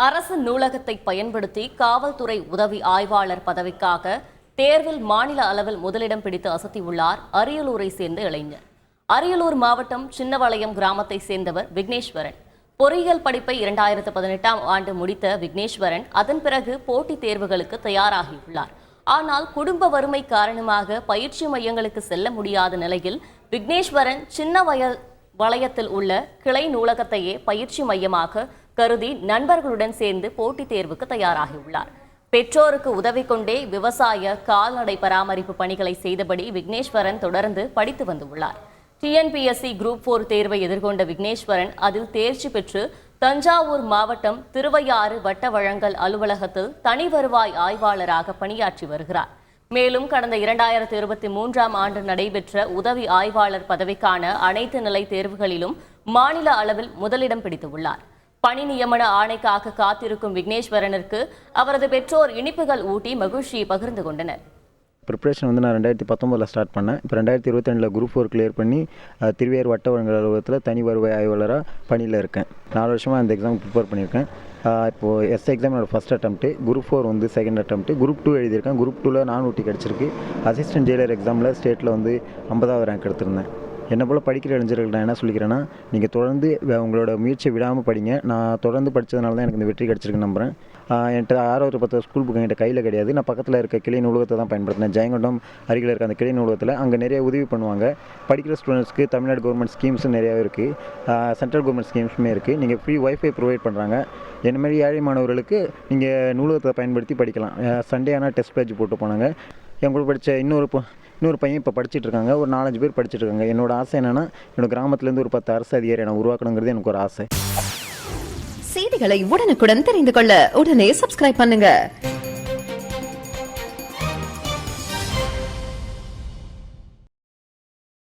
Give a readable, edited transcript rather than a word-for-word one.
அரசு நூலகத்தை பயன்படுத்தி காவல்துறை உதவி ஆய்வாளர் பதவிக்காக தேர்வில் மாநில அளவில் முதலிடம் பிடித்து அசத்தியுள்ளார் அரியலூரை சேர்ந்த இளைஞர். அரியலூர் மாவட்டம் சின்னவளையம் கிராமத்தை சேர்ந்தவர் விக்னேஸ்வரன். பொறியியல் படிப்பை 2018ஆம் ஆண்டு முடித்த விக்னேஸ்வரன் அதன் பிறகு போட்டித் தேர்வுகளுக்கு தயாராகியுள்ளார். ஆனால் குடும்ப வறுமை காரணமாக பயிற்சி மையங்களுக்கு செல்ல முடியாத நிலையில் விக்னேஸ்வரன் வளையத்தில் உள்ள கிளை நூலகத்தையே பயிற்சி மையமாக கருதி நண்பர்களுடன் சேர்ந்து போட்டித் தேர்வுக்கு தயாராகியுள்ளார். பெற்றோருக்கு உதவி கொண்டே விவசாய கால்நடை பராமரிப்பு பணிகளை செய்தபடி விக்னேஸ்வரன் தொடர்ந்து படித்து வந்துள்ளார். டிஎன்பிஎஸ்சி குரூப் 4 தேர்வை எதிர்கொண்ட விக்னேஸ்வரன் அதில் தேர்ச்சி பெற்று தஞ்சாவூர் மாவட்டம் திருவையாறு வட்ட வழங்கல் அலுவலகத்தில் தனி வருவாய் ஆய்வாளராக பணியாற்றி வருகிறார். மேலும் கடந்த 2023ஆம் ஆண்டு நடைபெற்ற உதவி ஆய்வாளர் பதவிக்கான அனைத்து நிலை தேர்வுகளிலும் மாநில அளவில் முதலிடம் பிடித்துள்ளார். பணி நியமன ஆணைக்காக காத்திருக்கும் விக்னேஸ்வரனுக்கு அவரது பெற்றோர் இனிப்புகள் ஊட்டி மகிழ்ச்சியை பகிர்ந்து கொண்டனர். ப்ரிப்ரேஷன் நான் 2019 ஸ்டார்ட் பண்ணேன். இப்போ 2022 குரூப் 4 கிளியர் பண்ணி திருவையாறு வட்ட வழங்கல் அலுவலகத்தில் தனி வருவாய் ஆய்வாளராக பணியில் இருக்கேன். 4 வருஷமாக அந்த எக்ஸாம் ப்ரிப்பேர் பண்ணியிருக்கேன். இப்போது எக்ஸாம் என்னோடய first attempt, group 4 second attempt, group 2 எழுதியிருக்கேன். குரூப் 2ல் 4 கிடச்சிருக்கு. அசிஸ்டன்ட் ஜெயிலர் எக்ஸாமில் ஸ்டேட்டில் 50வது ரேங்க் எடுத்திருந்தேன். என்னை போல் படிக்கிற இளைஞர்கள் நான் என்ன சொல்லிக்கிறேன்னா, நீங்கள் தொடர்ந்து உங்களோட முயற்சியை விடாமல் படிங்க. நான் தொடர்ந்து படித்ததுனால தான் எனக்கு இந்த வெற்றி கிடச்சிருக்குன்னு நம்புகிறேன். என்கிட்ட 6 ஸ்கூல் புக் என்கிட்ட கையில் கிடையாது. நான் பக்கத்தில் இருக்க கிளை நூலகத்தை தான் பயன்படுத்தினேன். ஜெயங்கொண்டம் அருகில் இருக்க அந்த கிளை நூலகத்தில் அங்கே நிறைய உதவி பண்ணுவாங்க. படிக்கிற ஸ்டூடெண்ட்ஸ்க்கு தமிழ்நாடு கவர்மெண்ட் ஸ்கீம்ஸும் நிறையாவே இருக்குது, சென்ட்ரல் கவர்மெண்ட் ஸ்கீம்ஸுமே இருக்குது. நீங்கள் ஃப்ரீ ஒய்ஃபை ப்ரொவைட் பண்ணுறாங்க. என்ன மாதிரி ஏழை மாணவர்களுக்கு நீங்கள் நூலகத்தை பயன்படுத்தி படிக்கலாம். சண்டே ஆனால் டெஸ்ட் பேட்ச் போட்டு போனாங்க. என் கூட படித்த இன்னொரு பையன் இப்போ படிச்சுட்டு இருக்காங்க. ஒரு 4-5 பேர் படிச்சுட்டு இருக்காங்க. என்னோட ஆசை என்னென்னா, என்னோட கிராமத்துலேருந்து ஒரு 10 அரசு அதிகாரி நான் உருவாக்கணுங்கிறது எனக்கு ஒரு ஆசை. செய்திகளை உடனுக்குடன் தெரிந்து கொள்ள உடனே சப்ஸ்கிரைப் பண்ணுங்க.